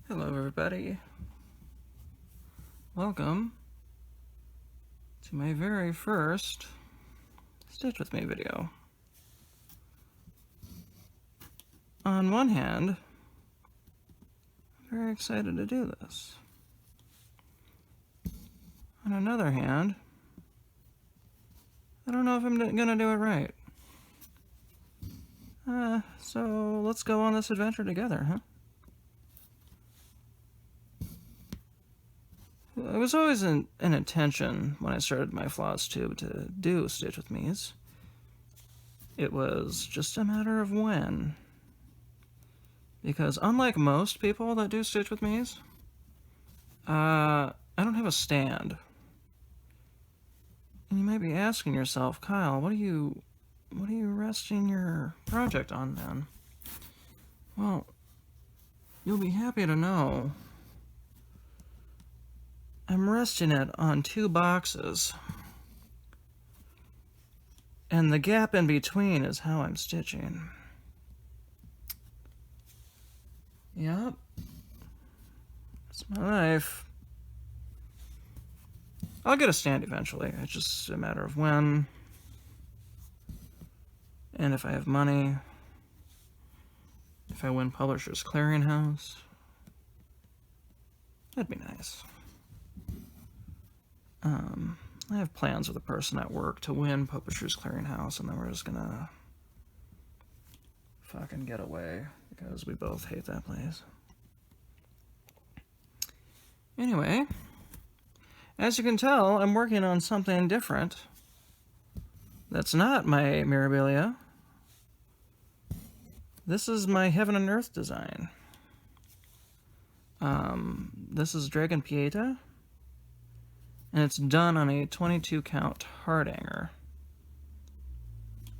Hello everybody, welcome to my very first Stitch With Me video. On one hand, I'm very excited to do this. On another hand, I don't know if I'm gonna do it right. So let's go on this adventure together, huh? It was always an intention when I started my Flosstube to do Stitch With Me's. It was just a matter of when. Because unlike most people that do Stitch With Me's, I don't have a stand. And you might be asking yourself, Kyle, what are you resting your project on then? Well, you'll be happy to know I'm resting it on 2 boxes. And the gap in between is how I'm stitching. Yep. It's my life. I'll get a stand eventually. It's just a matter of when. And if I have money. If I win Publishers Clearinghouse. That'd be nice. I have plans with a person at work to win Publishers Clearinghouse, and then we're just gonna fucking get away because we both hate that place. Anyway, as you can tell, I'm working on something different. That's not my Mirabilia. This is my Heaven and Earth design. This is Dragon Pietà. And it's done on a 22 count hardanger.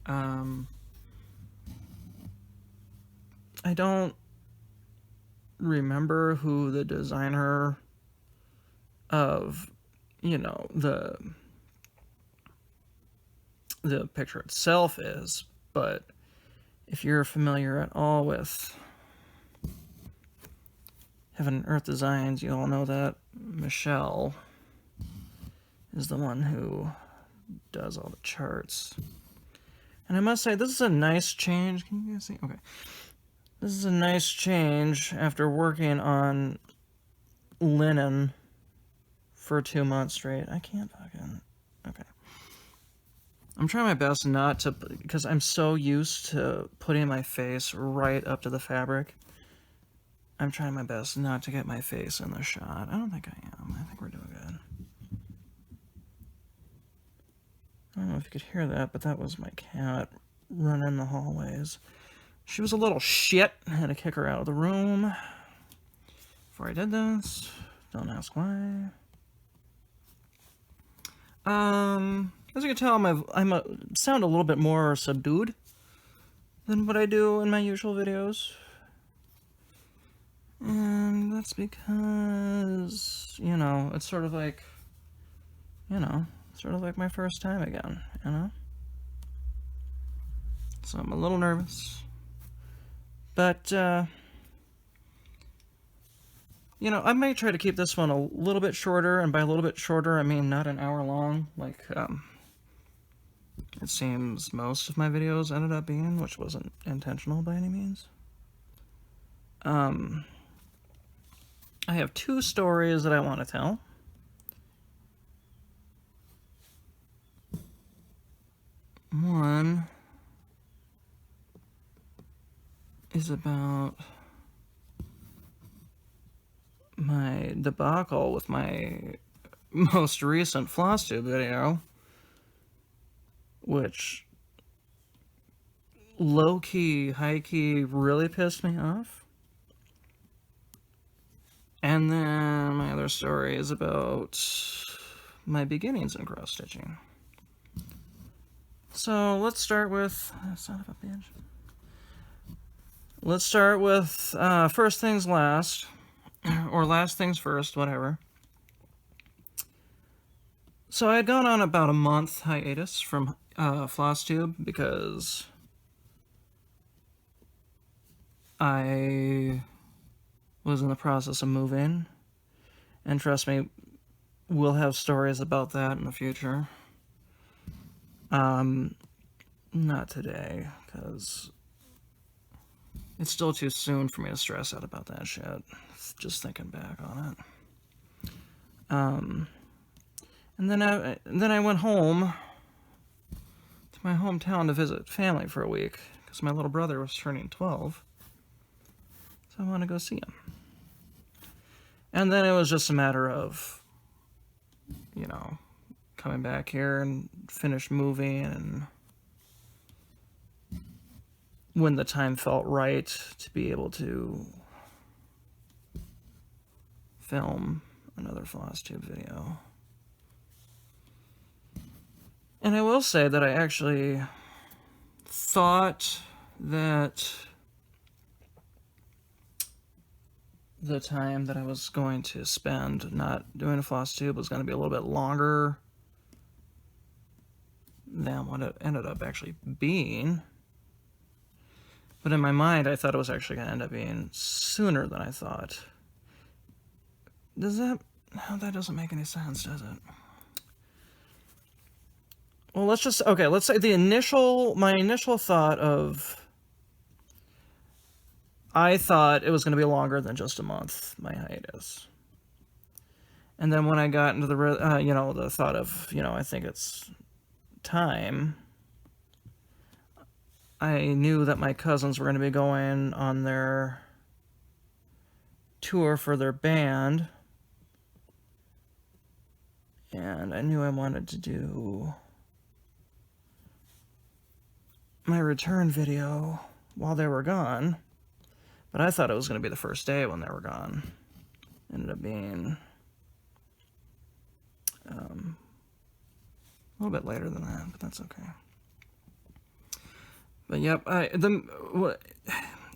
I don't remember who the designer of, the picture itself is, but if you're familiar at all with Heaven and Earth designs, you all know that Michelle is the one who does all the charts. And I must say, this is a nice change. Can you guys see? Okay. This is a nice change after working on linen for 2 months straight. I can't fucking... Okay. I'm trying my best not to... because I'm so used to putting my face right up to the fabric. I'm trying my best not to get my face in the shot. I don't think I am. I think we're doing good. I don't know if you could hear that, but that was my cat running the hallways. She was a little shit. I had to kick her out of the room before I did this. Don't ask why. As you can tell, I sound a little bit more subdued than what I do in my usual videos. And that's because, it's sort of like, sort of like my first time again, So I'm a little nervous. But, I might try to keep this one a little bit shorter, and by a little bit shorter, I mean not an hour long, like, it seems most of my videos ended up being, which wasn't intentional by any means. I have 2 stories that I want to tell. One is about my debacle with my most recent Flosstube video, which low-key, high-key really pissed me off. And then my other story is about my beginnings in cross-stitching. So let's start with... son of a bitch. Let's start with first things last. Or last things first, whatever. So I had gone on about a month hiatus from Flosstube because I was in the process of moving. And trust me, we'll have stories about that in the future. Not today, because it's still too soon for me to stress out about that shit. Just thinking back on it. And then I went home to my hometown to visit family for a week, because my little brother was turning 12. So I want to go see him. And then it was just a matter of, you know, coming back here and finish moving, and when the time felt right to be able to film another Flosstube video. And I will say that I actually thought that the time that I was going to spend not doing a Flosstube was going to be a little bit longer than what it ended up actually being. But in my mind, I thought it was actually going to end up being sooner than I thought. Does that... No, that doesn't make any sense, does it? Well, let's just... Okay, let's say my initial thought of... I thought it was going to be longer than just a month, my hiatus. And then when I got into the, you know, the thought of, you know, I think it's time, I knew that my cousins were going to be going on their tour for their band. And I knew I wanted to do my return video while they were gone. But I thought it was going to be the first day when they were gone. Ended up being a little bit later than that, but that's okay. But yep,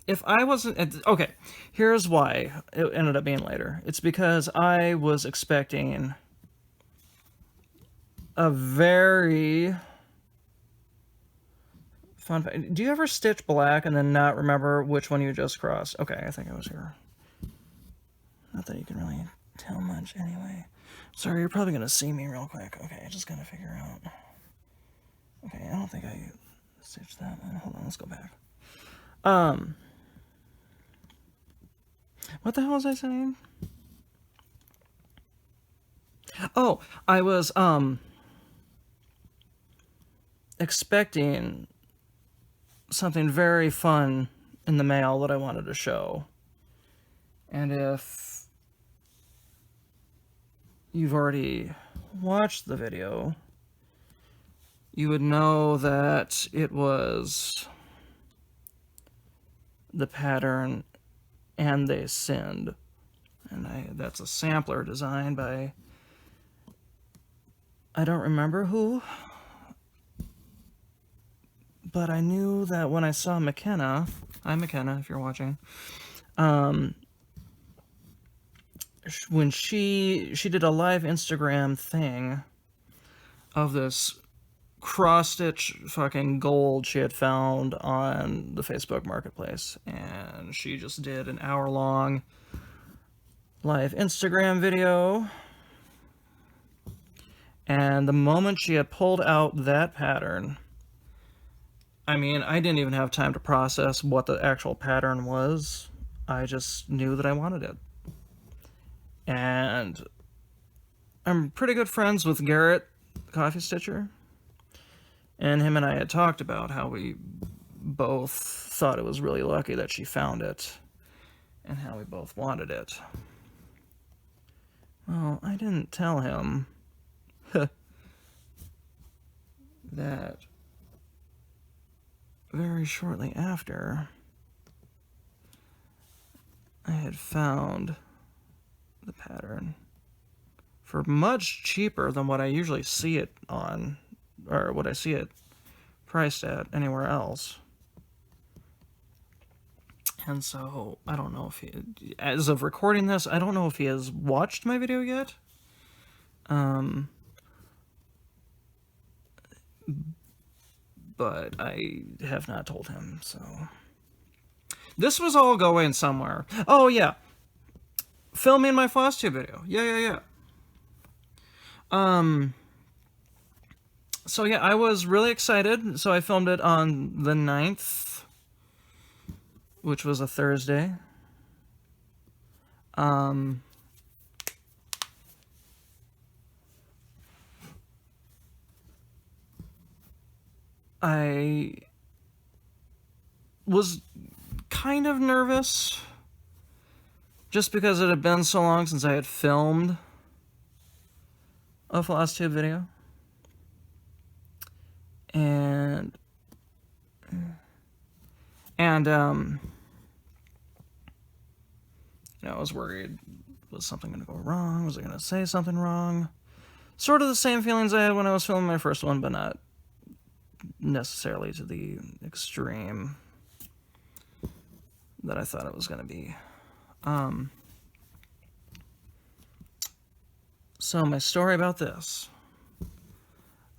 if I wasn't... Okay, here's why it ended up being later. It's because I was expecting a very fun fact. Do you ever stitch black and then not remember which one you just crossed? Okay, I think I was here. Not that you can really tell much anyway. Sorry, you're probably going to see me real quick. Okay, I just got to figure out. Okay, I don't think I stitched that one. Hold on, let's go back. What the hell was I saying? Oh, I was, expecting something very fun in the mail that I wanted to show. And if you've already watched the video, you would know that it was the pattern And They Sinned. And that's a sampler designed by, I don't remember who, but I knew that when I saw McKenna, hi McKenna if you're watching, when she did a live Instagram thing of this cross-stitch fucking gold she had found on the Facebook Marketplace, and she just did an hour-long live Instagram video, and the moment she had pulled out that pattern, I mean, I didn't even have time to process what the actual pattern was. I just knew that I wanted it. And I'm pretty good friends with Garrett, the coffee stitcher. And him and I had talked about how we both thought it was really lucky that she found it, and how we both wanted it. Well, I didn't tell him that very shortly after I had found the pattern for much cheaper than what I usually see it on, or what I see it priced at anywhere else. And so, I don't know if he, as of recording this, I don't know if he has watched my video yet. But I have not told him, so. This was all going somewhere. Oh, yeah. filming my Flosstube video. Yeah. So yeah, I was really excited. So I filmed it on the 9th, which was a Thursday. I was kind of nervous just because it had been so long since I had filmed a Flosstube video. And you know, I was worried, was something going to go wrong? Was I going to say something wrong? Sort of the same feelings I had when I was filming my first one, but not necessarily to the extreme that I thought it was going to be. So my story about this.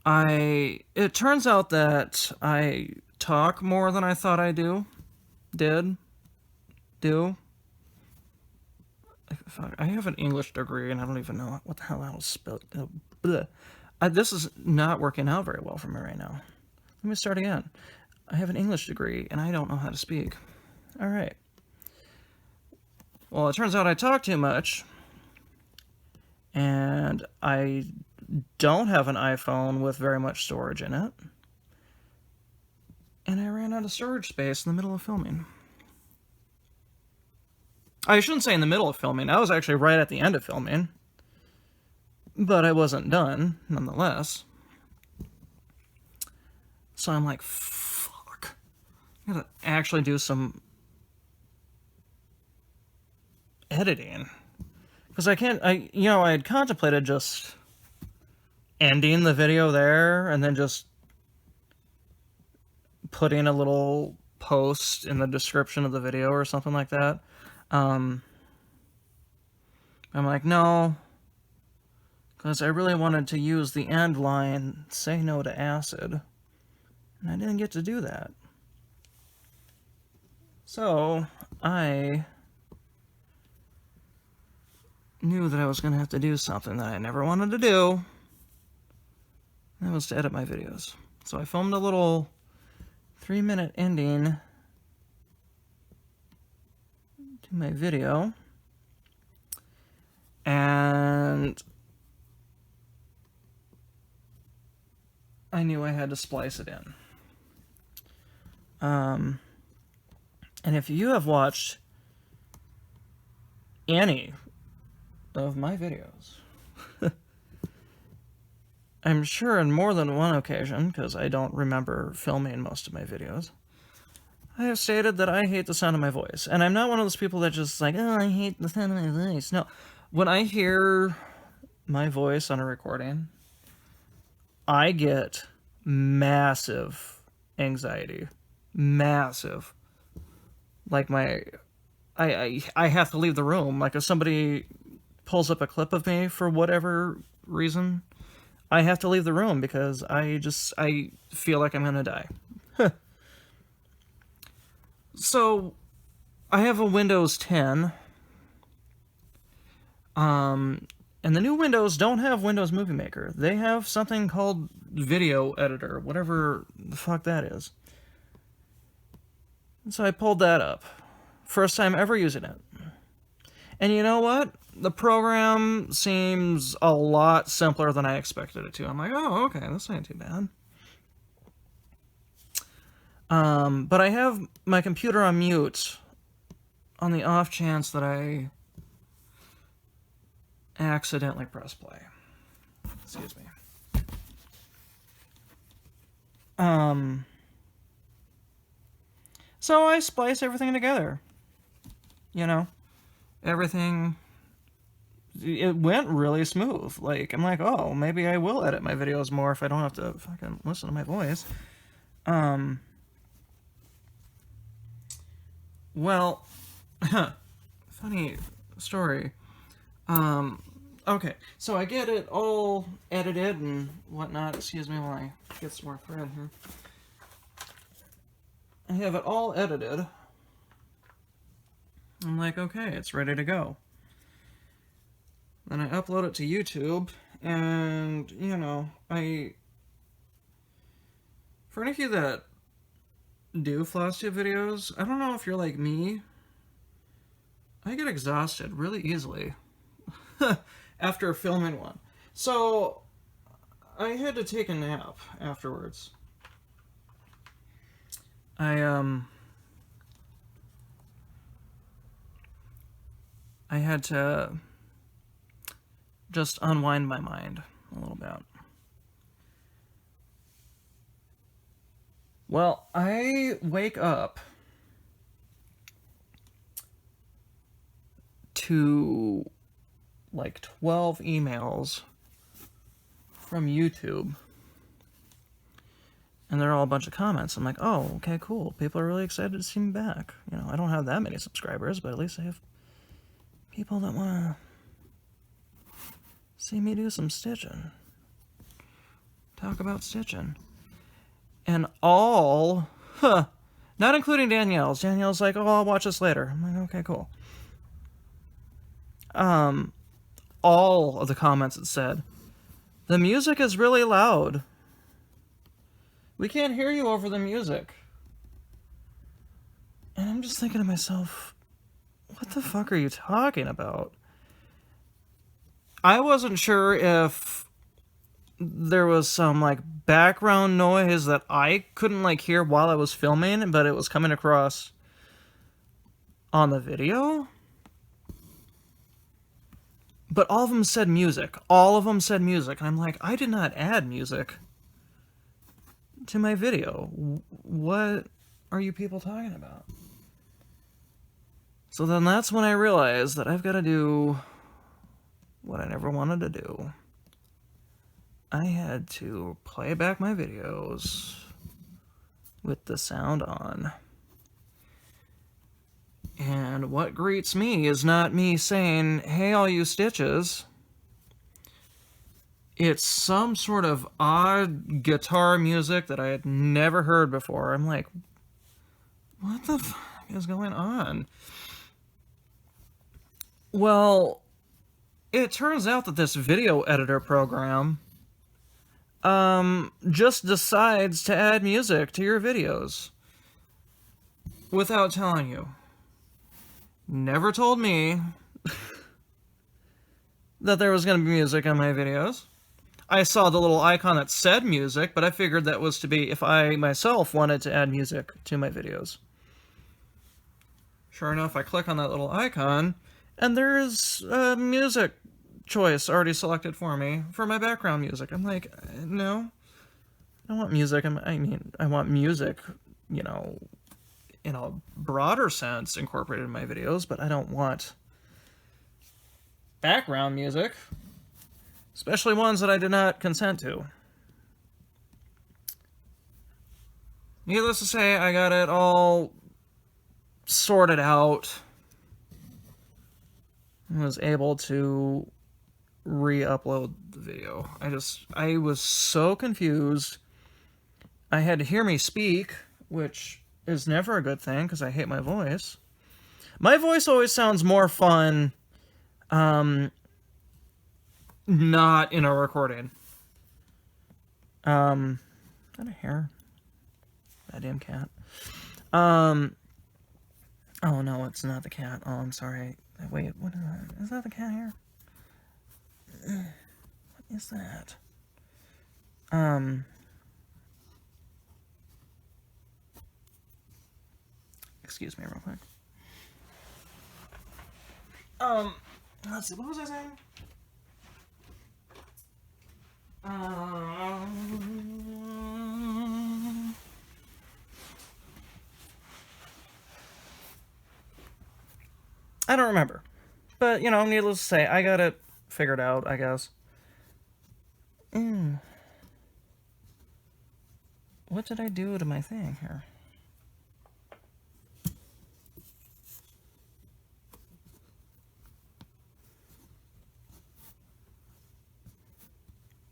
It turns out that I talk more than I thought I do. I have an English degree and I don't even know what the hell I was spelled. This is not working out very well for me right now. Let me start again. I have an English degree and I don't know how to speak. All right. Well, it turns out I talk too much, and I don't have an iPhone with very much storage in it, and I ran out of storage space in the middle of filming. I shouldn't say in the middle of filming. I was actually right at the end of filming, but I wasn't done, nonetheless. So I'm like, fuck. I gotta actually do some editing. Because I had contemplated just ending the video there and then just putting a little post in the description of the video or something like that. I'm like, no, because I really wanted to use the end line, say no to acid, and I didn't get to do that. So I knew that I was going to have to do something that I never wanted to do. That was to edit my videos. So I filmed a little 3-minute ending to my video. And I knew I had to splice it in. And if you have watched any of my videos, I'm sure on more than one occasion, because I don't remember filming most of my videos, I have stated that I hate the sound of my voice. And I'm not one of those people that just like, oh, I hate the sound of my voice. No. When I hear my voice on a recording, I get massive anxiety. Massive. Like I have to leave the room. Like if somebody pulls up a clip of me for whatever reason, I have to leave the room because I feel like I'm gonna die. So I have a Windows 10. And the new Windows don't have Windows Movie Maker. They have something called Video Editor, whatever the fuck that is. And so I pulled that up. First time ever using it. And you know what? The program seems a lot simpler than I expected it to. I'm like, oh, okay, this ain't too bad. But I have my computer on mute on the off chance that I accidentally press play. Excuse me. So I splice everything together. You know, everything, it went really smooth. Like, I'm like, oh, maybe I will edit my videos more if I don't have to fucking listen to my voice. Well, funny story. Okay, so I get it all edited and whatnot. Excuse me while I get some more thread here. I have it all edited. I'm like, okay, it's ready to go. then I upload it to YouTube, and, you know, for any of you that do Flosstube videos, I don't know if you're like me, I get exhausted really easily after filming one. So, I had to take a nap afterwards. I had to just unwind my mind a little bit. Well, I wake up to like 12 emails from YouTube, and they're all a bunch of comments. I'm like, oh, okay, cool. People are really excited to see me back. You know, I don't have that many subscribers, but at least I have people that want to see me do some stitching. Talk about stitching. And all, not including Danielle's. Danielle's like, oh, I'll watch this later. I'm like, okay, cool. All of the comments that said, the music is really loud. We can't hear you over the music. And I'm just thinking to myself, what the fuck are you talking about? I wasn't sure if there was some like background noise that I couldn't like hear while I was filming, but it was coming across on the video. But all of them said music. All of them said music. And I'm like, I did not add music to my video. What are you people talking about? So then that's when I realized that I've got to do what I never wanted to do. I had to play back my videos with the sound on. And what greets me is not me saying, hey, all you stitches. It's some sort of odd guitar music that I had never heard before. I'm like, what the fuck is going on? Well, it turns out that this video editor program just decides to add music to your videos without telling you. Never told me that there was going to be music on my videos. I saw the little icon that said music, but I figured that was to be if I myself wanted to add music to my videos. Sure enough, I click on that little icon, and there's a music choice already selected for me for my background music. I'm like, no, I don't want music. I want music, you know, in a broader sense incorporated in my videos, but I don't want background music, especially ones that I did not consent to. Needless to say, I got it all sorted out. I was able to re-upload the video. I was so confused. I had to hear me speak, which is never a good thing because I hate my voice. My voice always sounds more fun not in a recording. Is that a hair? That damn cat. Oh no, it's not the cat. Oh, I'm sorry. Wait, what is that? Is that the cat hair? What is that? Excuse me real quick. Let's see, what was I saying? I don't remember. But, you know, needless to say, I got it figured out, I guess. What did I do to my thing here?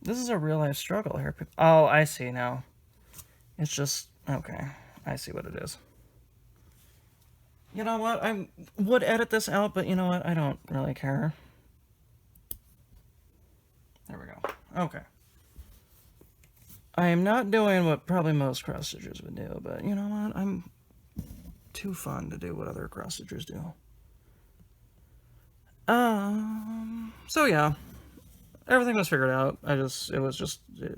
This is a real-life struggle here. Oh, I see now. It's just... okay. I see what it is. You know what? I would edit this out, but you know what? I don't really care. There we go. Okay. I am not doing what probably most cross stitchers would do, but you know what? I'm too fun to do what other cross stitchers do. So yeah, everything was figured out. It was just a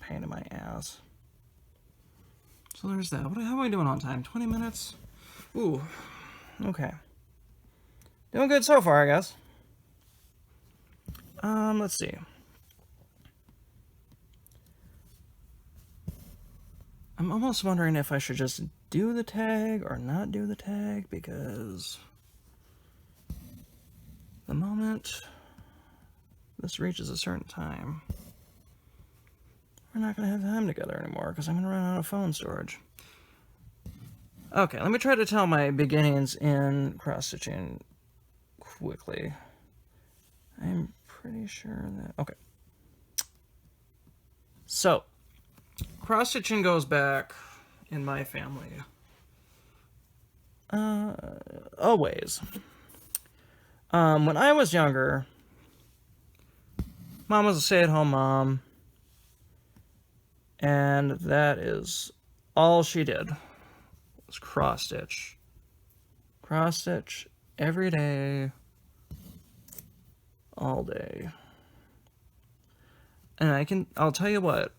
pain in my ass. So there's that. How are we doing on time? 20 minutes? Ooh, okay. Doing good so far, I guess. Let's see. I'm almost wondering if I should just do the tag or not do the tag, because the moment this reaches a certain time, we're not going to have time together anymore, because I'm going to run out of phone storage. Okay, let me try to tell my beginnings in cross-stitching quickly. I'm pretty sure that... Okay. So, cross-stitching goes back in my family a ways. When I was younger, Mom was a stay-at-home mom, and that is all she did was cross-stitch. Cross-stitch every day, all day. And I'll tell you what,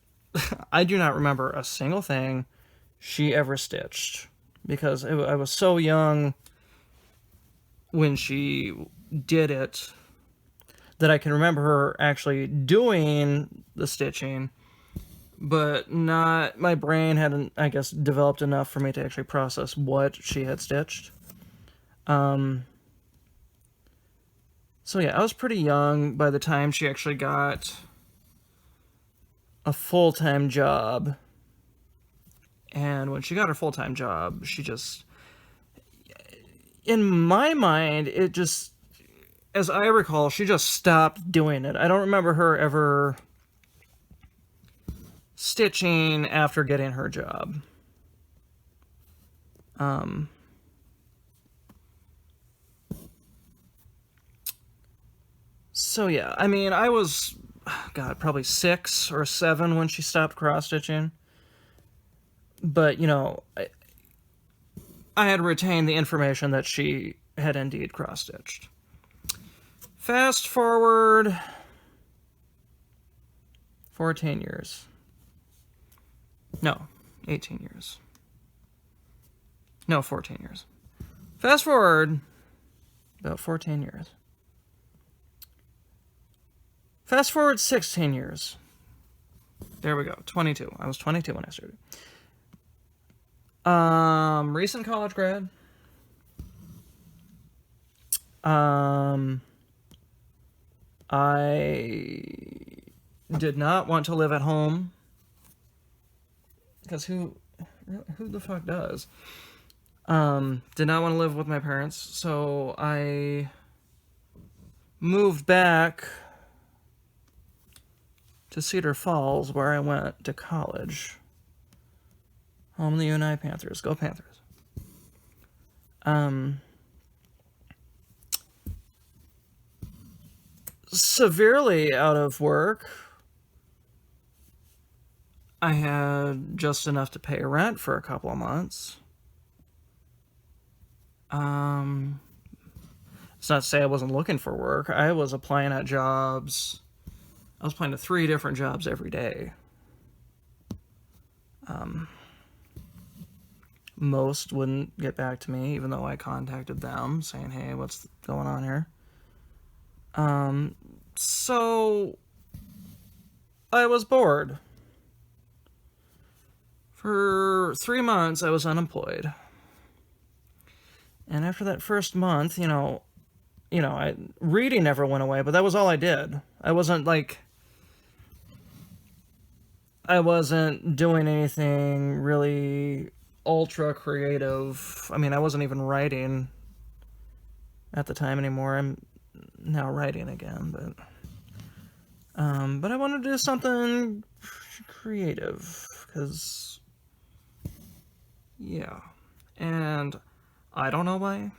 I do not remember a single thing she ever stitched, because I was so young when she did it that I can remember her actually doing the stitching, but my brain hadn't, I guess, developed enough for me to actually process what she had stitched. So yeah, I was pretty young by the time she actually got a full-time job. And when she got her full-time job, she just, in my mind, it just, as I recall, she just stopped doing it. I don't remember her ever stitching after getting her job. So yeah, I mean, I was, God, probably 6 or 7 when she stopped cross-stitching. But, you know, I had retained the information that she had indeed cross-stitched. Fast forward 14 years. No, 18 years. No, 14 years. Fast forward about 14 years. Fast forward 16 years. There we go, 22. I was 22 when I started. Recent college grad. I did not want to live at home, because who the fuck does? Did not want to live with my parents, so I moved back to Cedar Falls, where I went to college. Home of the UNI Panthers. Go Panthers. Severely out of work. I had just enough to pay rent for a couple of months. It's not to say I wasn't looking for work. I was applying at jobs. I was applying to 3 different jobs every day. Most wouldn't get back to me, even though I contacted them saying, hey, what's going on here? So I was bored. For 3 months, I was unemployed. And after that first month, reading never went away, but that was all I did. I wasn't doing anything really ultra creative. I mean, I wasn't even writing at the time anymore. I'm now writing again, but I wanted to do something creative, because, yeah. And I don't know why.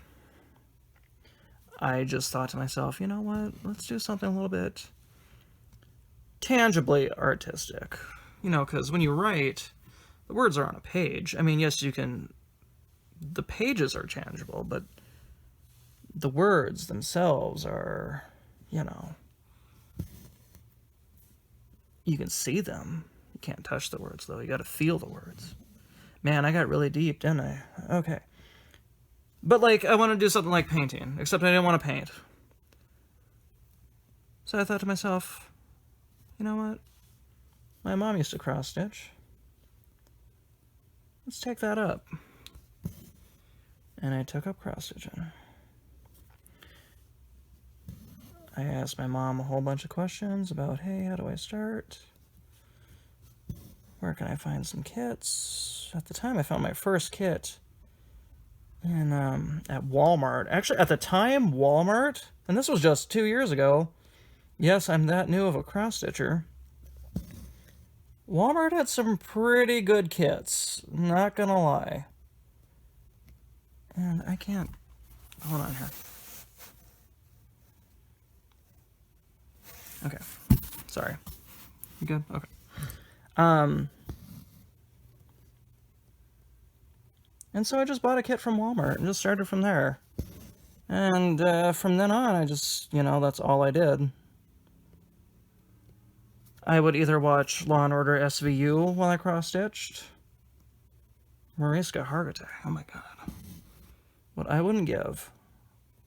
I just thought to myself, you know what? Let's do something a little bit tangibly artistic. You know, because when you write, the words are on a page. I mean, yes, you can... The pages are tangible, but the words themselves are, you know... You can see them. You can't touch the words, though. You gotta feel the words. Man, I got really deep, didn't I? Okay. But, like, I want to do something like painting, except I didn't want to paint. So I thought to myself, you know what? My mom used to cross-stitch. Let's take that up. And I took up cross-stitching. I asked my mom a whole bunch of questions about, hey, how do I start? Where can I find some kits? At the time, I found my first kit in, at Walmart. Actually, at the time, Walmart, and this was just 2 years ago. Yes, I'm that new of a cross-stitcher. Walmart had some pretty good kits, not gonna lie. And I can't... Hold on here. Okay. Sorry. You good? Okay. And so I just bought a kit from Walmart and just started from there. And from then on, I just, you know, that's all I did. I would either watch Law & Order SVU while I cross-stitched. Mariska Hargitay, oh my god. What I wouldn't give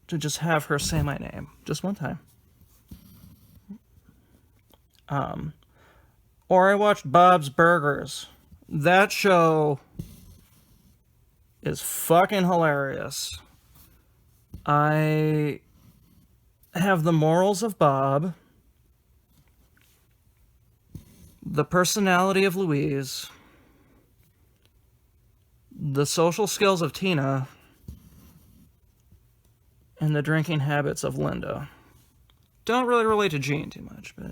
to just have her say my name, just one time. Or I watched Bob's Burgers. That show is fucking hilarious. I have the morals of Bob, the personality of Louise, the social skills of Tina, and the drinking habits of Linda. Don't really relate to Jean too much, but...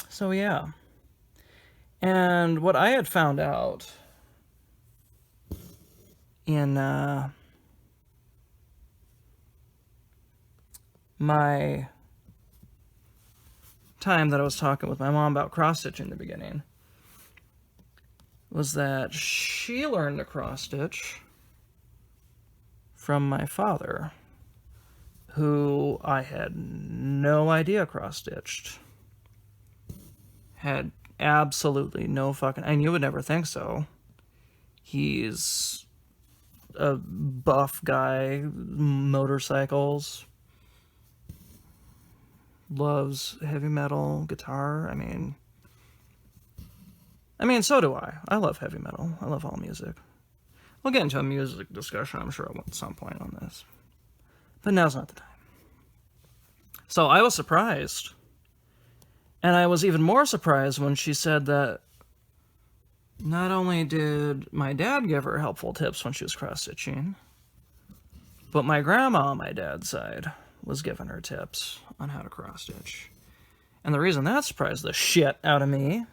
So yeah. And what I had found out in my time that I was talking with my mom about cross-stitching in the beginning was that she learned to cross-stitch from my father, who I had no idea cross-stitched. Had absolutely no fucking... And you would never think so. He's a buff guy, motorcycles, loves heavy metal, guitar. I mean, so do I. I love heavy metal. I love all music. We'll get into a music discussion, I'm sure, at some point on this. But now's not the time. So I was surprised. And I was even more surprised when she said that not only did my dad give her helpful tips when she was cross-stitching, but my grandma on my dad's side was giving her tips on how to cross-stitch. And the reason that surprised the shit out of me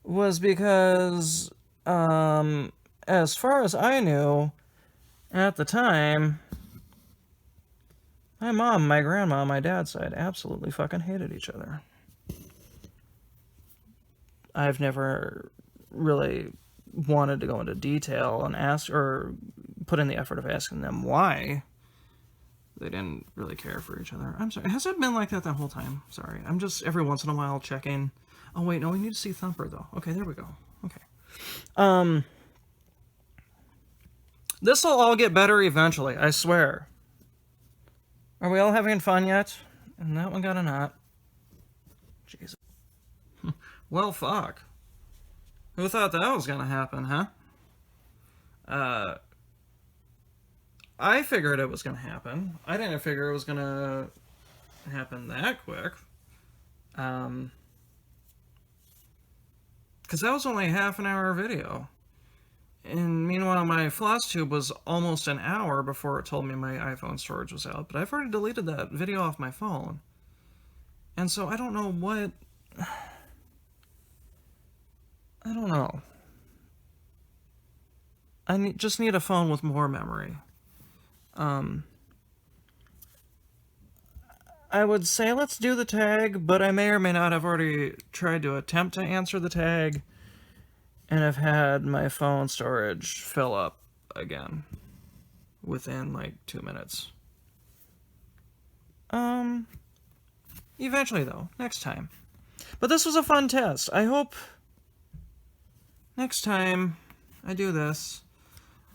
was because, as far as I knew, at the time, my mom, my grandma on my dad's side absolutely fucking hated each other. I've never really wanted to go into detail and ask, or put in the effort of asking them why they didn't really care for each other. I'm sorry. Has it been like that whole time? Sorry. I'm just every once in a while checking. Oh, wait. No, we need to see Thumper, though. Okay, there we go. Okay. This'll all get better eventually, I swear. Are we all having fun yet? And that one got a knot. Jesus. Well, fuck. Who thought that was gonna happen, huh? I figured it was gonna happen. I didn't figure it was gonna happen that quick. Because that was only a half-an-hour video. And meanwhile, my Flosstube was almost an hour before it told me my iPhone storage was out. But I've already deleted that video off my phone. And so I don't know what... I don't know. I just need a phone with more memory. I would say let's do the tag, but I may or may not have already tried to attempt to answer the tag and have had my phone storage fill up again within like 2 minutes. Eventually though, next time. But this was a fun test. I hope next time I do this,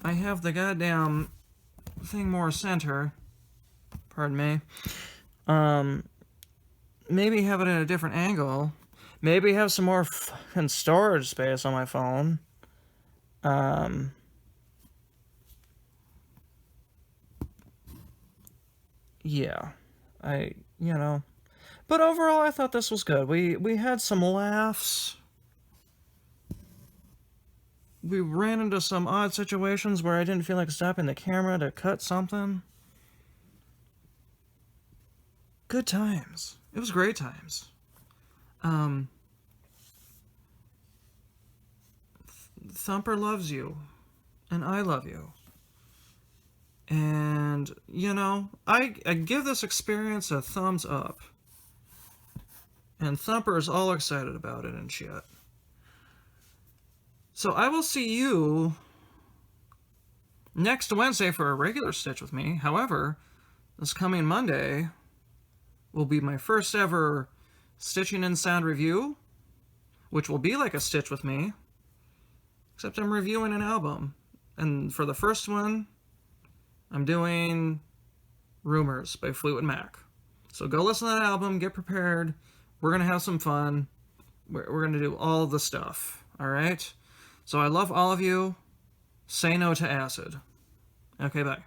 I have the goddamn thing more center. Pardon me. Maybe have it at a different angle. Maybe have some more fucking storage space on my phone. Yeah. You know. But overall, I thought this was good. We had some laughs. We ran into some odd situations where I didn't feel like stopping the camera to cut something. Good times. It was great times. Thumper loves you, and I love you. And, you know, I give this experience a thumbs up. And Thumper is all excited about it and shit. So I will see you next Wednesday for a regular Stitch with me. However, this coming Monday will be my first ever Stitching in Sound review, which will be like a Stitch with me, except I'm reviewing an album. And for the first one, I'm doing Rumors by Fleetwood Mac. So go listen to that album, get prepared. We're going to have some fun. We're going to do all the stuff, all right? So I love all of you. Say no to acid. Okay, bye.